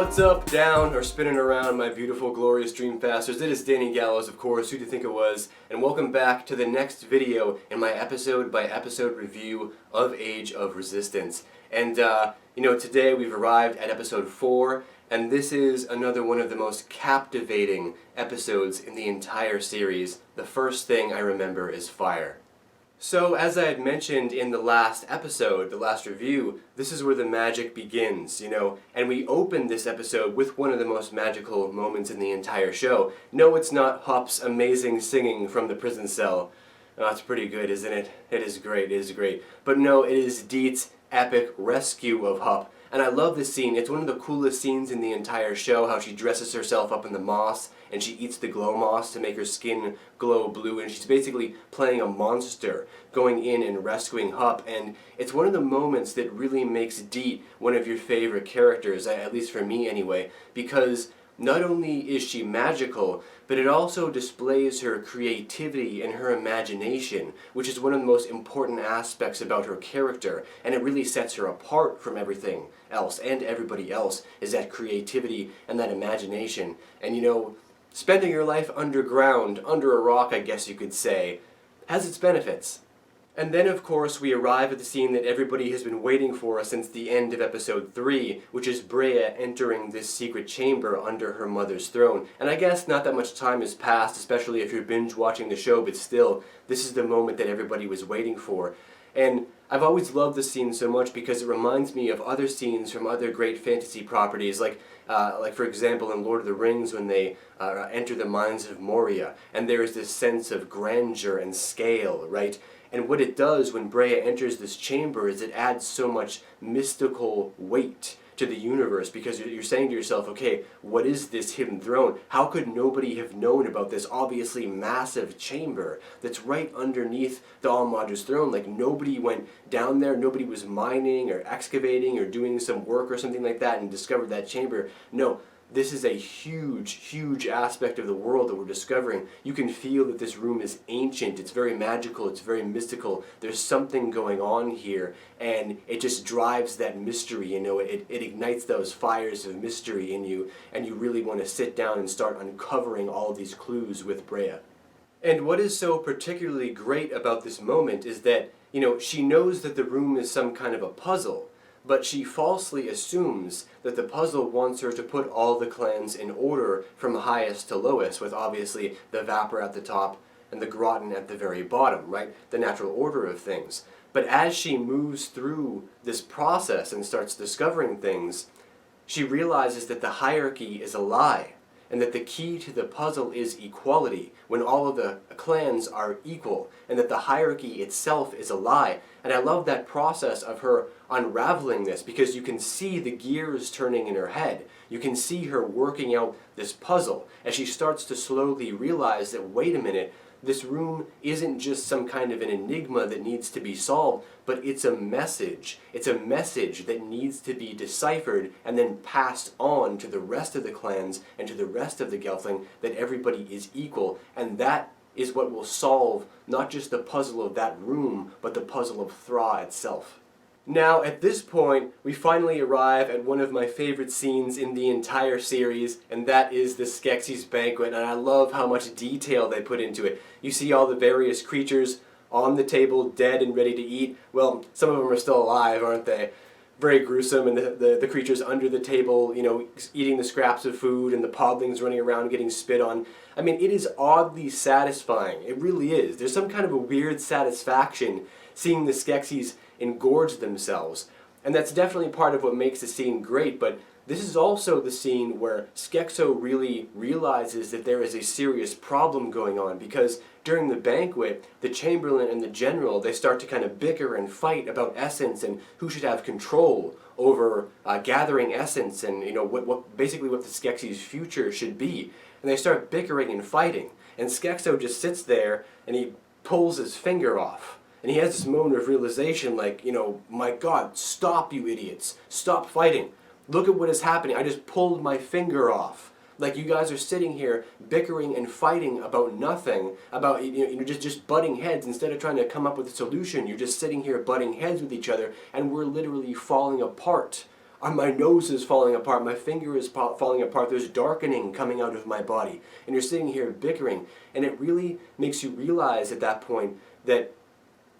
What's up, down, or spinning around, my beautiful, glorious Dreamfasters? It is Danny Gallows, of course, who do you think it was? And welcome back to the next video in my episode-by-episode review of Age of Resistance. And, today we've arrived at episode 4, and this is another one of the most captivating episodes in the entire series. The first thing I remember is fire. So, as I had mentioned in the last episode, the last review, this is where the magic begins, and we open this episode with one of the most magical moments in the entire show. No, it's not Hop's amazing singing from the prison cell. Oh, that's pretty good, isn't it? It is great. But no, it is Deet's epic rescue of Hop. And I love this scene. It's one of the coolest scenes in the entire show, how she dresses herself up in the moss and she eats the glow moss to make her skin glow blue, and she's basically playing a monster, going in and rescuing Hop. And it's one of the moments that really makes Deet one of your favorite characters, at least for me anyway, because not only is she magical, but it also displays her creativity and her imagination, which is one of the most important aspects about her character, and it really sets her apart from everything else and everybody else, is that creativity and that imagination. And spending your life underground, under a rock I guess you could say, has its benefits. And then, of course, we arrive at the scene that everybody has been waiting for since the end of episode 3, which is Brea entering this secret chamber under her mother's throne. And I guess not that much time has passed, especially if you're binge-watching the show, but still, this is the moment that everybody was waiting for. And I've always loved this scene so much because it reminds me of other scenes from other great fantasy properties, like for example in Lord of the Rings when they enter the mines of Moria, and there is this sense of grandeur and scale, right? And what it does when Brea enters this chamber is it adds so much mystical weight to the universe, because you're saying to yourself, okay, what is this hidden throne? How could nobody have known about this obviously massive chamber that's right underneath the All-Mother's throne? Like, nobody went down there, nobody was mining or excavating or doing some work or something like that and discovered that chamber. No. This is a huge aspect of the world that we're discovering. You can feel that this room is ancient, it's very magical, it's very mystical. There's something going on here, and it just drives that mystery, it ignites those fires of mystery in you, and you really want to sit down and start uncovering all these clues with Brea. And what is so particularly great about this moment is that, she knows that the room is some kind of a puzzle, but she falsely assumes that the puzzle wants her to put all the clans in order from highest to lowest, with obviously the Vapor at the top and the Groton at the very bottom, right? The natural order of things. But as she moves through this process and starts discovering things, she realizes that the hierarchy is a lie, and that the key to the puzzle is equality, when all of the clans are equal, and that the hierarchy itself is a lie. And I love that process of her unraveling this, because you can see the gears turning in her head. You can see her working out this puzzle as she starts to slowly realize that, wait a minute, this room isn't just some kind of an enigma that needs to be solved, but it's a message. It's a message that needs to be deciphered and then passed on to the rest of the clans and to the rest of the Gelfling, that everybody is equal. And that is what will solve not just the puzzle of that room, but the puzzle of Thra itself. Now, at this point, we finally arrive at one of my favorite scenes in the entire series, and that is the Skeksi's Banquet, and I love how much detail they put into it. You see all the various creatures on the table, dead and ready to eat. Well, some of them are still alive, aren't they? Very gruesome, and the creatures under the table, eating the scraps of food, and the podlings running around getting spit on. I mean, it is oddly satisfying. It really is. There's some kind of a weird satisfaction seeing the Skeksis engorge themselves. And that's definitely part of what makes the scene great, but this is also the scene where Skekso really realizes that there is a serious problem going on, because during the banquet, the Chamberlain and the General, they start to kind of bicker and fight about essence and who should have control over gathering essence, and basically what the Skeksi's future should be. And they start bickering and fighting, and Skekso just sits there and he pulls his finger off. And he has this moment of realization, like, my God, stop, you idiots. Stop fighting. Look at what is happening. I just pulled my finger off. Like, you guys are sitting here bickering and fighting about nothing, about, just butting heads instead of trying to come up with a solution. You're just sitting here butting heads with each other, and we're literally falling apart My nose is falling apart, my finger is falling apart, there's darkening coming out of my body. And you're sitting here bickering, and it really makes you realize at that point that,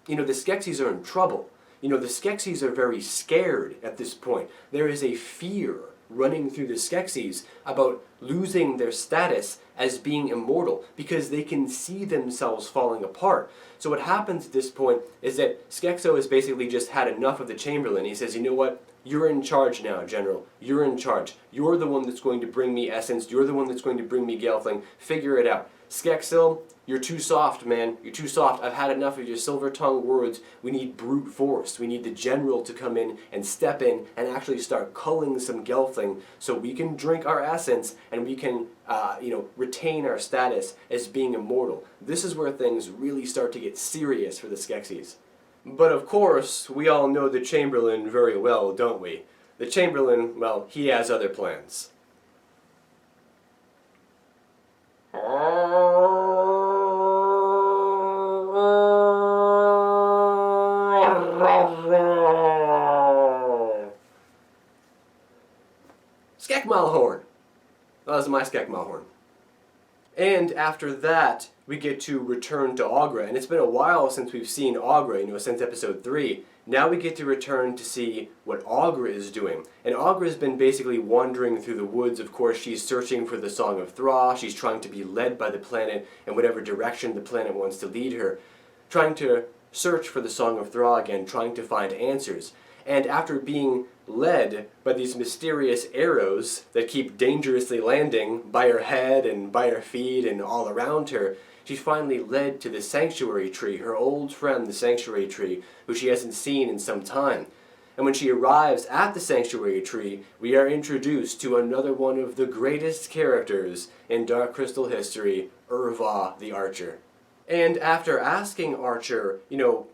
the Skeksis are in trouble. The Skeksis are very scared at this point. There is a fear running through the Skeksis about losing their status as being immortal because they can see themselves falling apart. So what happens at this point is that Skekso has basically just had enough of the Chamberlain. He says, you know what? You're in charge now, General. You're in charge. You're the one that's going to bring me essence. You're the one that's going to bring me Gelfling. Figure it out. Skeksil, you're too soft, man. You're too soft. I've had enough of your silver-tongued words. We need brute force. We need the General to come in and step in and actually start culling some Gelfling so we can drink our essence and we can, retain our status as being immortal. This is where things really start to get serious for the Skeksis. But of course, we all know the Chamberlain very well, don't we? The Chamberlain, well, he has other plans. Skekmal horn! That was my Skekmal horn. And after that, we get to return to Aughra. And it's been a while since we've seen Aughra, since episode 3. Now we get to return to see what Aughra is doing. And Aughra has been basically wandering through the woods. Of course, she's searching for the Song of Thra. She's trying to be led by the planet in whatever direction the planet wants to lead her. Trying to search for the Song of Thra again, trying to find answers. And after being led by these mysterious arrows that keep dangerously landing by her head and by her feet and all around her, she's finally led to the sanctuary tree, her old friend, the sanctuary tree, who she hasn't seen in some time. And when she arrives at the sanctuary tree, we are introduced to another one of the greatest characters in Dark Crystal history, Urva the Archer. And after asking Archer,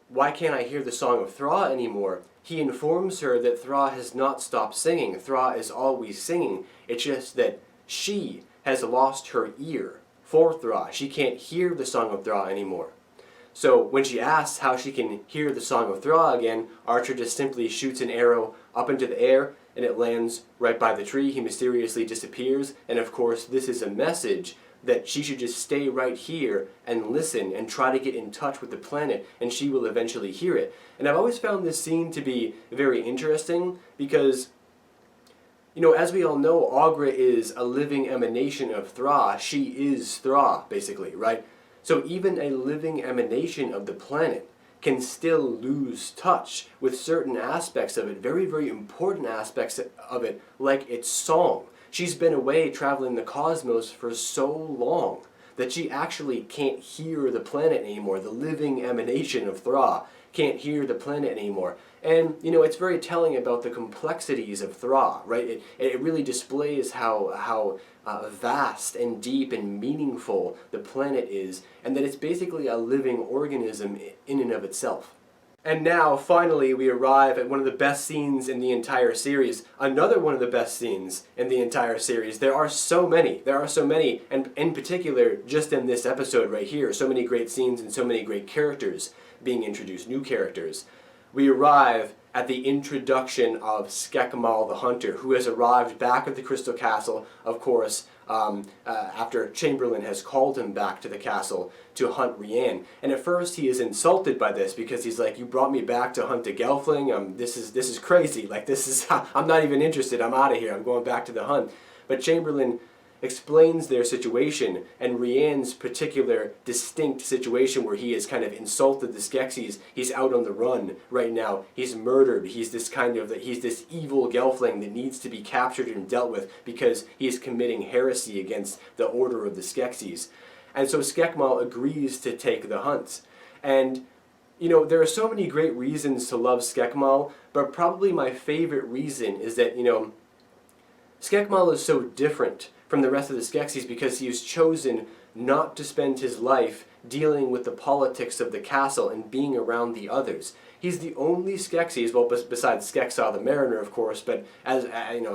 why can't I hear the Song of Thra anymore? He informs her that Thra has not stopped singing. Thra is always singing. It's just that she has lost her ear for Thra. She can't hear the Song of Thra anymore. So when she asks how she can hear the Song of Thra again, Archer just simply shoots an arrow up into the air and it lands right by the tree. He mysteriously disappears, and of course this is a message that she should just stay right here and listen and try to get in touch with the planet, and she will eventually hear it. And I've always found this scene to be very interesting because, as we all know, Aughra is a living emanation of Thra. She is Thra, basically, right? So even a living emanation of the planet can still lose touch with certain aspects of it, very, very important aspects of it, like its song. She's been away traveling the cosmos for so long that she actually can't hear the planet anymore. The living emanation of Thra can't hear the planet anymore. And, it's very telling about the complexities of Thra, right? It really displays how vast and deep and meaningful the planet is, and that it's basically a living organism in and of itself. And now, finally, we arrive at one of the best scenes in the entire series. Another one of the best scenes in the entire series. There are so many, and in particular, just in this episode right here, so many great scenes and so many great characters being introduced, new characters. We arrive at the introduction of Skekmal the Hunter, who has arrived back at the Crystal Castle, of course, after Chamberlain has called him back to the castle to hunt Rian. And at first he is insulted by this because he's like, you brought me back to hunt a Gelfling? This is crazy. I'm not even interested. I'm out of here. I'm going back to the hunt. But Chamberlain explains their situation and Rian's particular distinct situation where he has kind of insulted the Skeksis. He's out on the run right now. He's murdered. He's this evil Gelfling that needs to be captured and dealt with because he is committing heresy against the order of the Skeksis. And so Skekmal agrees to take the hunt. And there are so many great reasons to love Skekmal, but probably my favorite reason is that, Skekmal is so different from the rest of the Skeksis because he has chosen not to spend his life dealing with the politics of the castle and being around the others. He's the only Skeksis, well, besides Skeksa the Mariner, of course, but as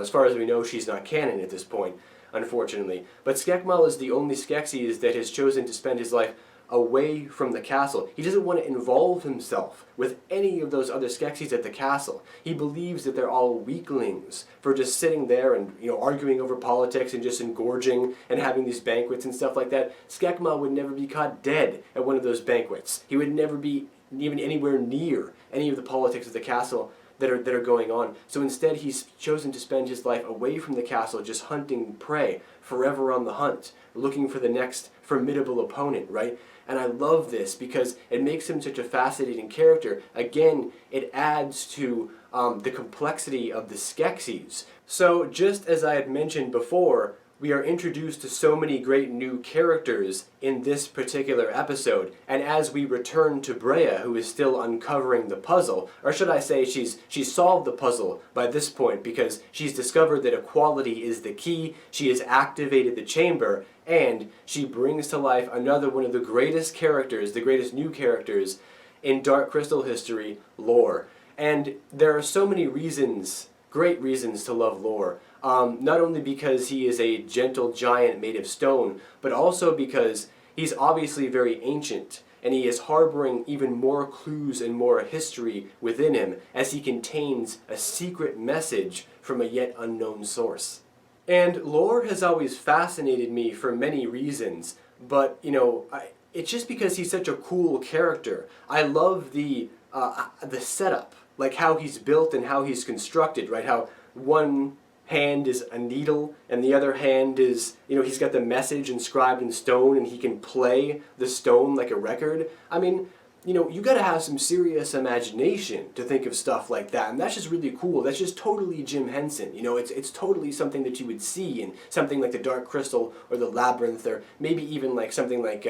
far as we know, she's not canon at this point, unfortunately. But Skekmal is the only Skeksis that has chosen to spend his life away from the castle. He doesn't want to involve himself with any of those other Skeksis at the castle. He believes that they're all weaklings for just sitting there and, arguing over politics and just engorging and having these banquets and stuff like that. Skekmal would never be caught dead at one of those banquets. He would never be even anywhere near any of the politics of the castle that are going on. So instead he's chosen to spend his life away from the castle, just hunting prey, forever on the hunt, looking for the next formidable opponent, right? And I love this because it makes him such a fascinating character. Again, it adds to the complexity of the Skeksis. So just as I had mentioned before, we are introduced to so many great new characters in this particular episode, and as we return to Brea, who is still uncovering the puzzle, or should I say she's solved the puzzle by this point because she's discovered that equality is the key, she has activated the chamber, and she brings to life another one of the greatest characters, the greatest new characters in Dark Crystal history, Lore. And there are so many reasons, great reasons to love Lore. Not only because he is a gentle giant made of stone, but also because he's obviously very ancient, and he is harboring even more clues and more history within him, as he contains a secret message from a yet unknown source. And Lore has always fascinated me for many reasons, but, it's just because he's such a cool character. I love the setup, like how he's built and how he's constructed, right? How one hand is a needle and the other hand is, he's got the message inscribed in stone and he can play the stone like a record. I mean, you gotta have some serious imagination to think of stuff like that, and that's just really cool. That's just totally Jim Henson. It's totally something that you would see in something like the Dark Crystal or the Labyrinth, or maybe even like something like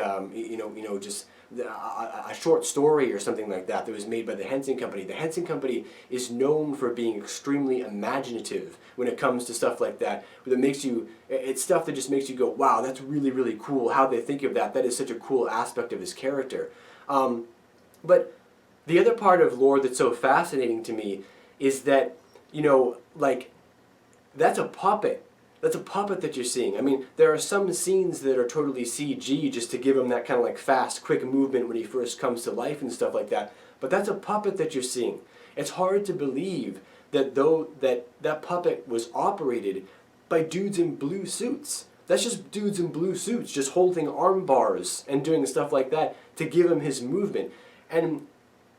just a short story or something like that was made by the Henson Company. The Henson Company is known for being extremely imaginative when it comes to stuff like that. It's stuff that just makes you go, wow, that's really, really cool how they think of that. That is such a cool aspect of his character. But the other part of Lore that's so fascinating to me is that, that's a puppet. That's a puppet that you're seeing. I mean, there are some scenes that are totally CG just to give him that kind of like fast, quick movement when he first comes to life and stuff like that. But that's a puppet that you're seeing. It's hard to believe that that puppet was operated by dudes in blue suits. That's just dudes in blue suits just holding arm bars and doing stuff like that to give him his movement. And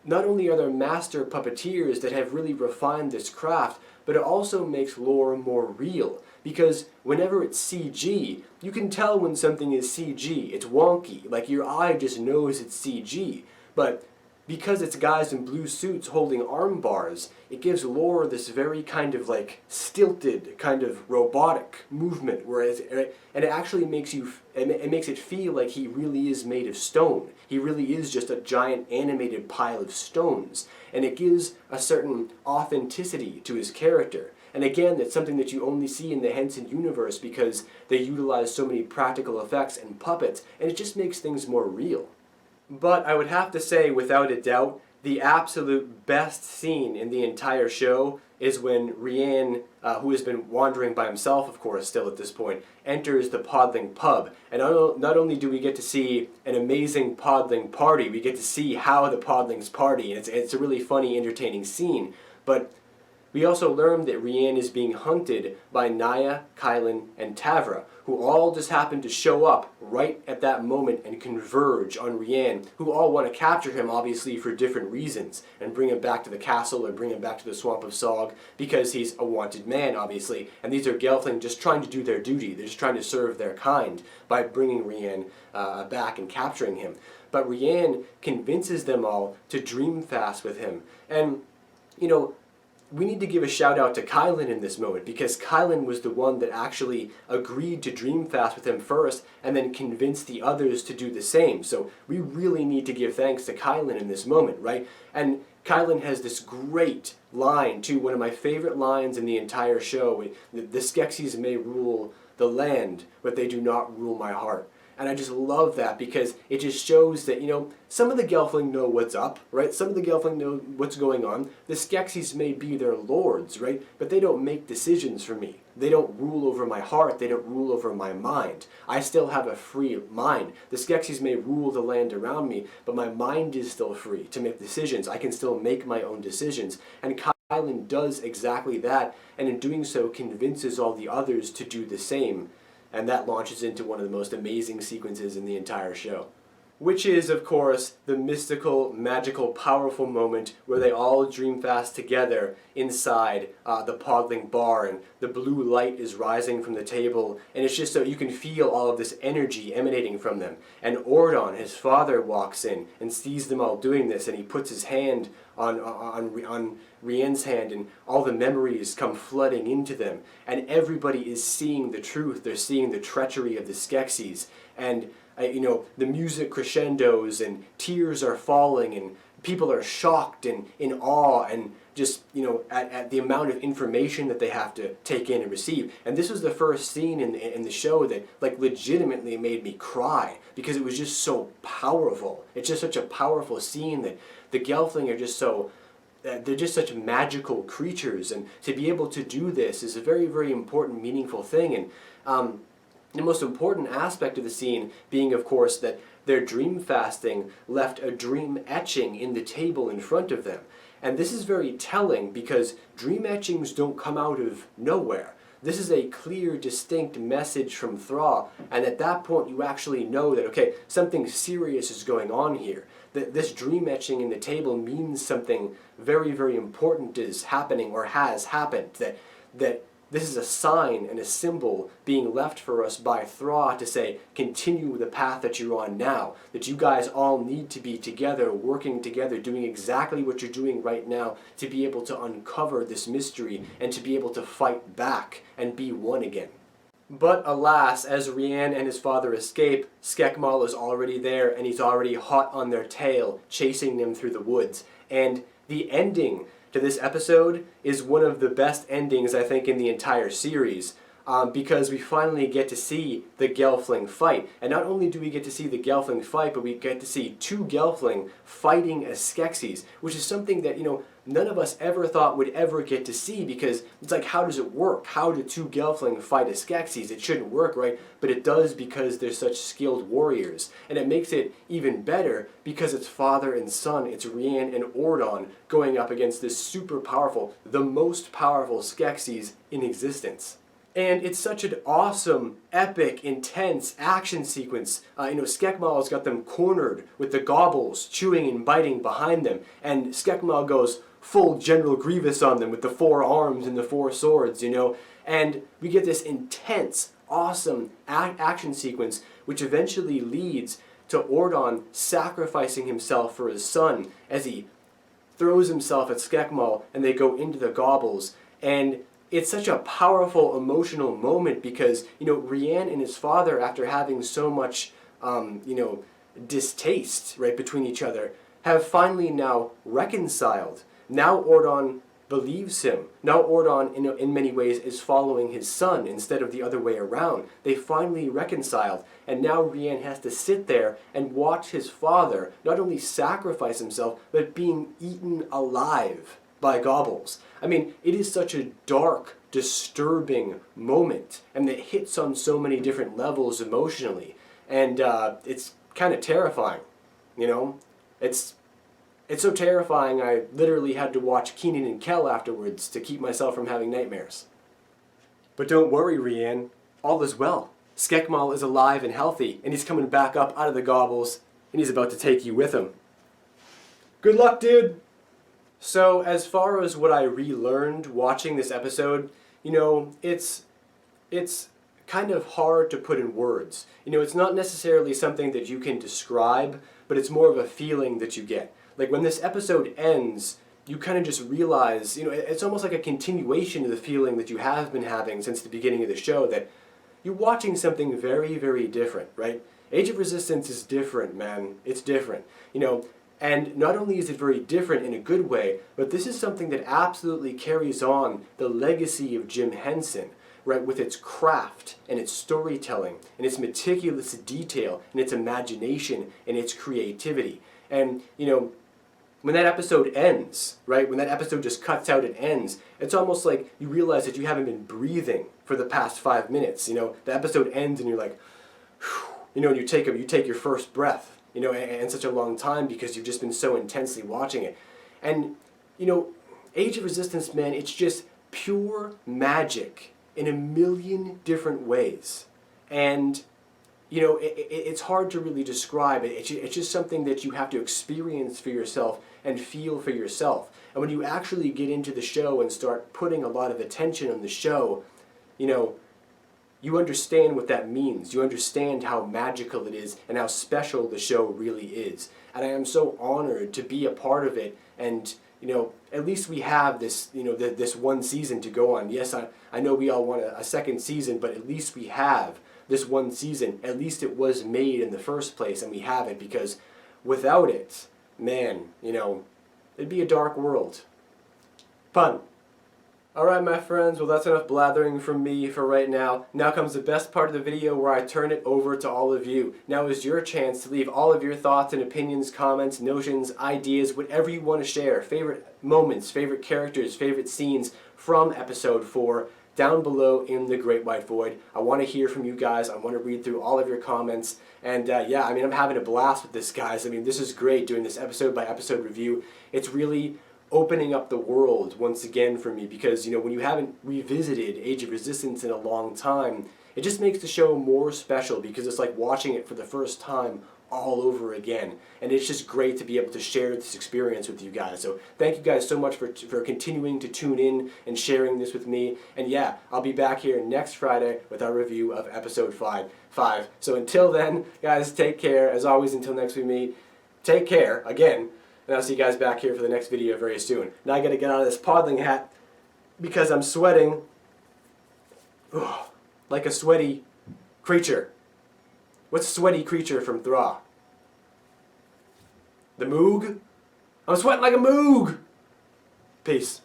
not only are there master puppeteers that have really refined this craft, but it also makes Lore more real. Because whenever it's CG, you can tell when something is CG. It's wonky, like your eye just knows it's CG. But because it's guys in blue suits holding arm bars, it gives Lore this very kind of like stilted, kind of robotic movement, and it actually makes it feel like he really is made of stone. He really is just a giant animated pile of stones, and it gives a certain authenticity to his character. And again, that's something that you only see in the Henson universe because they utilize so many practical effects and puppets, and it just makes things more real. But I would have to say, without a doubt, the absolute best scene in the entire show is when Rian, who has been wandering by himself, of course, still at this point, enters the Podling pub. And not only do we get to see an amazing Podling party, we get to see how the Podlings party, and it's a really funny, entertaining scene. But we also learn that Rian is being hunted by Naya, Kylan, and Tavra, who all just happen to show up right at that moment and converge on Rian, who all want to capture him, obviously, for different reasons, and bring him back to the castle or bring him back to the Swamp of Sog, because he's a wanted man, obviously, and these are Gelfling just trying to do their duty. They're just trying to serve their kind by bringing Rian back and capturing him. But Rian convinces them all to dream fast with him, and, we need to give a shout out to Kylan in this moment, because Kylan was the one that actually agreed to dream fast with him first and then convinced the others to do the same. So we really need to give thanks to Kylan in this moment, right? And Kylan has this great line, too, one of my favorite lines in the entire show. The Skeksis may rule the land, but they do not rule my heart. And I just love that because it just shows that, some of the Gelfling know what's up, right? Some of the Gelfling know what's going on. The Skeksis may be their lords, right? But they don't make decisions for me. They don't rule over my heart. They don't rule over my mind. I still have a free mind. The Skeksis may rule the land around me, but my mind is still free to make decisions. I can still make my own decisions. And Kylan does exactly that, and in doing so convinces all the others to do the same. And that launches into one of the most amazing sequences in the entire show. Which is, of course, the mystical, magical, powerful moment where they all dream fast together inside the Podling bar, and the blue light is rising from the table, and it's just so you can feel all of this energy emanating from them. And Ordon, his father, walks in and sees them all doing this, and he puts his hand on Rienne's hand, and all the memories come flooding into them, and everybody is seeing the truth. They're seeing the treachery of the Skeksis, and the music crescendos, and tears are falling, and people are shocked and in awe, and just, at the amount of information that they have to take in and receive. And this was the first scene in the show that, legitimately made me cry, because it was just so powerful. It's just such a powerful scene that the Gelfling are just so... they're just such magical creatures, and to be able to do this is a very, very important, meaningful thing. And the most important aspect of the scene being, of course, that their dream fasting left a dream etching in the table in front of them. And this is very telling because dream etchings don't come out of nowhere. This is a clear, distinct message from Thra, and at that point you actually know that, okay, something serious is going on here. That this dream etching in the table means something very, very important is happening or has happened. That this is a sign and a symbol being left for us by Thra to say, continue the path that you're on now. That you guys all need to be together, working together, doing exactly what you're doing right now to be able to uncover this mystery and to be able to fight back and be one again. But alas, as Rienne and his father escape, Skekmal is already there, and he's already hot on their tail, chasing them through the woods. And the ending to this episode is one of the best endings, I think, in the entire series, because we finally get to see the Gelfling fight. And not only do we get to see the Gelfling fight, but we get to see two Gelfling fighting as Skeksis, which is something that, none of us ever thought would ever get to see, because it's like, how does it work? How do two Gelfling fight as Skeksis? It shouldn't work, right? But it does, because they're such skilled warriors. And it makes it even better because it's father and son, it's Rienne and Ordon going up against this super powerful, the most powerful Skeksis in existence. And it's such an awesome, epic, intense action sequence. Skekmal has got them cornered with the gobbles chewing and biting behind them, and Skekmal goes full General Grievous on them with the 4 arms and the 4 swords, and we get this intense, awesome action sequence, which eventually leads to Ordon sacrificing himself for his son as he throws himself at Skekmal, and they go into the gobbles. And it's such a powerful, emotional moment because, Rienne and his father, after having so much, distaste, right, between each other, have finally now reconciled. Now Ordon believes him. Now Ordon, in many ways, is following his son instead of the other way around. They finally reconciled, and now Rienne has to sit there and watch his father not only sacrifice himself, but being eaten alive by gobbles. I mean, it is such a dark, disturbing moment, and it hits on so many different levels emotionally, and it's kind of terrifying, It's so terrifying I literally had to watch Kenan and Kel afterwards to keep myself from having nightmares. But don't worry, Rienne, all is well. Skekmal is alive and healthy, and he's coming back up out of the gobbles, and he's about to take you with him. Good luck, dude! So, as far as what I relearned watching this episode, it's kind of hard to put in words. It's not necessarily something that you can describe, but it's more of a feeling that you get. Like, when this episode ends, you kind of just realize, it's almost like a continuation of the feeling that you have been having since the beginning of the show, that you're watching something very, very different, right? Age of Resistance is different, man. It's different. And not only is it very different in a good way, but this is something that absolutely carries on the legacy of Jim Henson. right, with its craft and its storytelling and its meticulous detail and its imagination and its creativity. And, you know, when that episode ends, right, when that episode just cuts out and ends, it's almost like you realize that you haven't been breathing for the past 5 minutes. You know, the episode ends and you're like, whew, you know, and you take your first breath, you know, in such a long time because you've just been so intensely watching it. And, you know, Age of Resistance, man, it's just pure magic in a million different ways. And, you know, it's hard to really describe it. It's just something that you have to experience for yourself and feel for yourself. And when you actually get into the show and start putting a lot of attention on the show, you know, you understand what that means. You understand how magical it is and how special the show really is. And I am so honored to be a part of it. And, you know, at least we have this, you know, this one season to go on. Yes, I know we all want a second season, but at least we have this one season. At least it was made in the first place, and we have it, because without it, man, you know, it'd be a dark world. Fun. Alright, my friends, well, that's enough blathering from me for right now. Now comes the best part of the video, where I turn it over to all of you. Now is your chance to leave all of your thoughts and opinions, comments, notions, ideas, whatever you want to share. Favorite moments, favorite characters, favorite scenes from episode 4 down below in the Great White Void. I want to hear from you guys. I want to read through all of your comments. And yeah, I mean, I'm having a blast with this, guys. I mean, this is great doing this episode by episode review. It's really opening up the world once again for me, because, you know, when you haven't revisited Age of Resistance in a long time, it just makes the show more special, because it's like watching it for the first time all over again. And it's just great to be able to share this experience with you guys. So thank you guys so much for continuing to tune in and sharing this with me. And yeah, I'll be back here next Friday with our review of episode 5. So until then, guys, take care. As always, until next we meet, take care again. And I'll see you guys back here for the next video very soon. Now I gotta get out of this podling hat because I'm sweating like a sweaty creature. What's sweaty creature from Thra? The Moog? I'm sweating like a Moog! Peace.